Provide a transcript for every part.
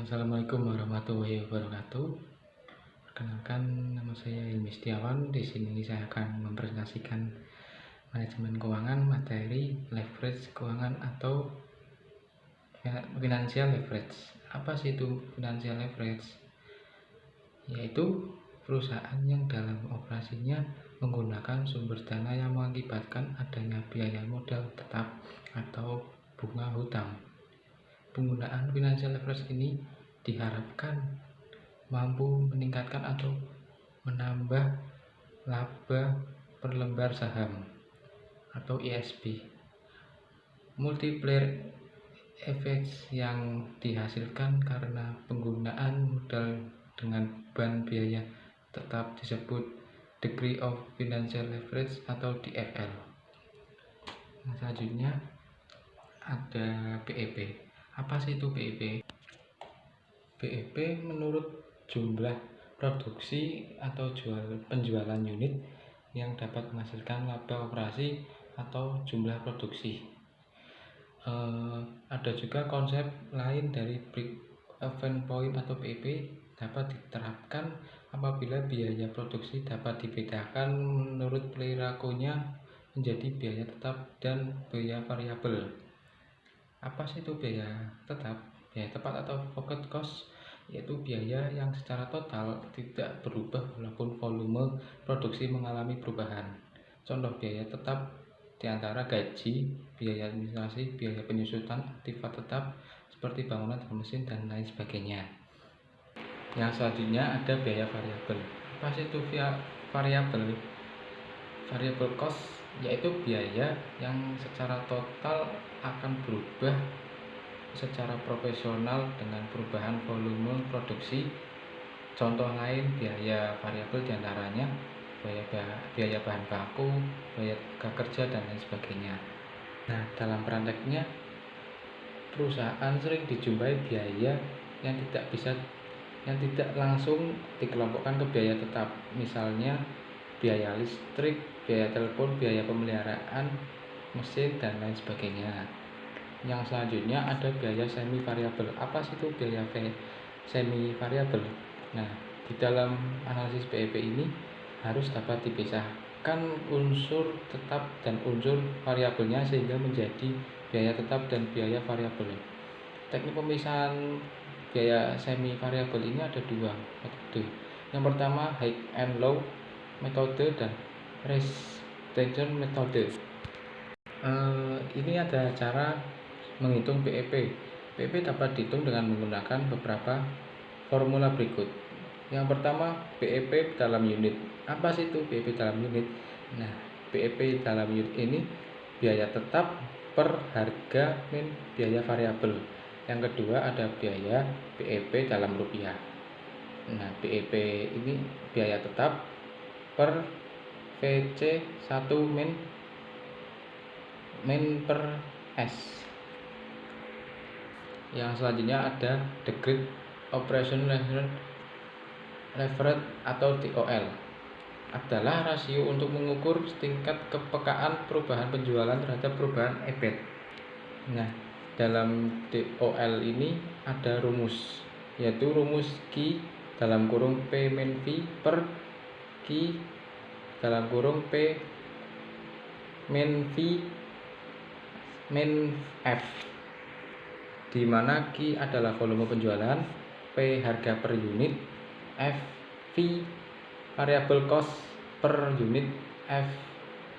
Assalamualaikum warahmatullahi wabarakatuh. Perkenalkan, nama saya Hilmi Setiawan. Di sini saya akan mempresentasikan manajemen keuangan, materi leverage keuangan atau financial leverage. Apa sih itu financial leverage? Yaitu perusahaan yang dalam operasinya menggunakan sumber dana yang mengakibatkan adanya biaya modal tetap atau bunga hutang. Penggunaan financial leverage ini diharapkan mampu meningkatkan atau menambah laba per lembar saham atau ISP. Multiplier effect yang dihasilkan karena penggunaan modal dengan beban biaya tetap disebut degree of financial leverage atau DFL. Selanjutnya ada BEP. Apa sih itu BEP? BEP menurut jumlah produksi atau penjualan unit yang dapat menghasilkan laba operasi atau jumlah produksi. Ada juga konsep lain dari break even point atau BEP dapat diterapkan apabila biaya produksi dapat dibedakan menurut perilakunya menjadi biaya tetap dan biaya variabel. Apa sih itu biaya tetap? Biaya tepat atau fixed cost yaitu biaya yang secara total tidak berubah walaupun volume produksi mengalami perubahan. Contoh biaya tetap diantara gaji, biaya administrasi, biaya penyusutan aktifat tetap seperti bangunan dan mesin dan lain sebagainya. Yang selanjutnya ada biaya variabel. Apa sih itu variabel? Variable cost yaitu biaya yang secara total akan berubah secara proporsional dengan perubahan volume produksi. Contoh lain biaya variabel diantaranya biaya bahan baku, biaya tenaga kerja dan lain sebagainya. Nah, dalam prakteknya perusahaan sering dijumpai biaya yang tidak langsung dikelompokkan ke biaya tetap. Misalnya biaya listrik, biaya telepon, biaya pemeliharaan mesin dan lain sebagainya. Yang selanjutnya ada biaya semi variabel. Apa sih itu biaya semi variabel? Nah, di dalam analisis BEP ini harus dapat dipisahkan unsur tetap dan unsur variabelnya sehingga menjadi biaya tetap dan biaya variabel. Teknik pemisahan biaya semi variabel ini ada dua metode. Yang pertama high and low metode dan restriction metode. Ini ada cara menghitung BEP. BEP dapat dihitung dengan menggunakan beberapa formula berikut. Yang pertama BEP dalam unit. Apa sih itu BEP dalam unit? Nah, BEP dalam unit ini biaya tetap per harga min biaya variabel. Yang kedua ada biaya BEP dalam rupiah. Nah, BEP ini biaya tetap per VC 1 min per S. Yang selanjutnya ada degree operation leverage atau DOL adalah rasio untuk mengukur tingkat kepekaan perubahan penjualan terhadap perubahan EBIT. Nah, dalam DOL ini ada rumus, yaitu rumus Q dalam kurung P min V per Q dalam kurung P min V min F, di mana Q adalah volume penjualan, P harga per unit, F V variable cost per unit, F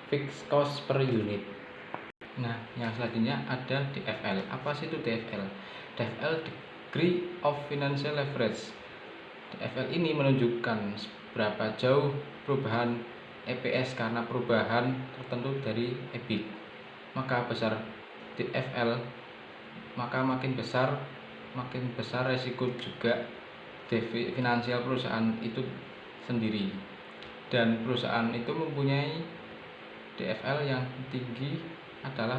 fixed cost per unit. Nah, yang selanjutnya ada DFL. Apa sih itu DFL? DFL degree of financial leverage. DFL ini menunjukkan seberapa jauh perubahan EPS karena perubahan tertentu dari EBIT. Maka besar DFL, maka makin besar resiko juga finansial perusahaan itu sendiri. Dan perusahaan itu mempunyai DFL yang tinggi adalah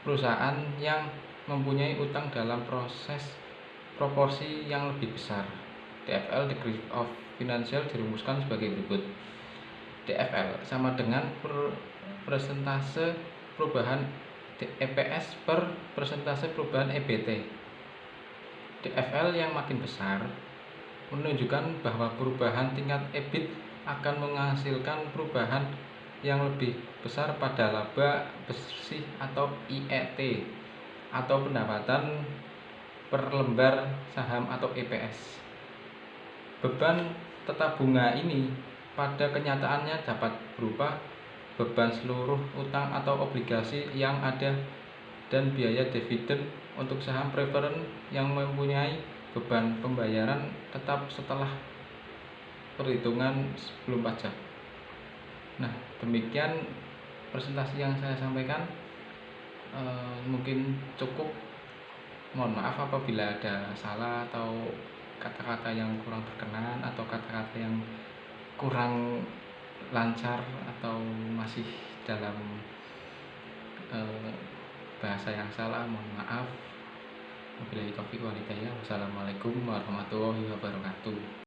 perusahaan yang mempunyai utang dalam proporsi yang lebih besar. DFL degree of financial dirumuskan sebagai berikut. DFL sama dengan persentase perubahan EPS per persentase perubahan EBT. DFL yang makin besar menunjukkan bahwa perubahan tingkat EBIT akan menghasilkan perubahan yang lebih besar pada laba bersih atau IET atau pendapatan per lembar saham atau EPS. Beban tetap bunga ini pada kenyataannya dapat berupa beban seluruh utang atau obligasi yang ada dan biaya dividen untuk saham preferen yang mempunyai beban pembayaran tetap setelah perhitungan sebelum pajak. Nah, demikian presentasi yang saya sampaikan. Mungkin cukup. Mohon maaf apabila ada salah atau kata-kata yang kurang berkenan atau kata-kata yang kurang lancar atau masih dalam bahasa yang salah. Mohon maaf. Wabillahi taufiq wal hidayah. Wassalamualaikum warahmatullahi wabarakatuh.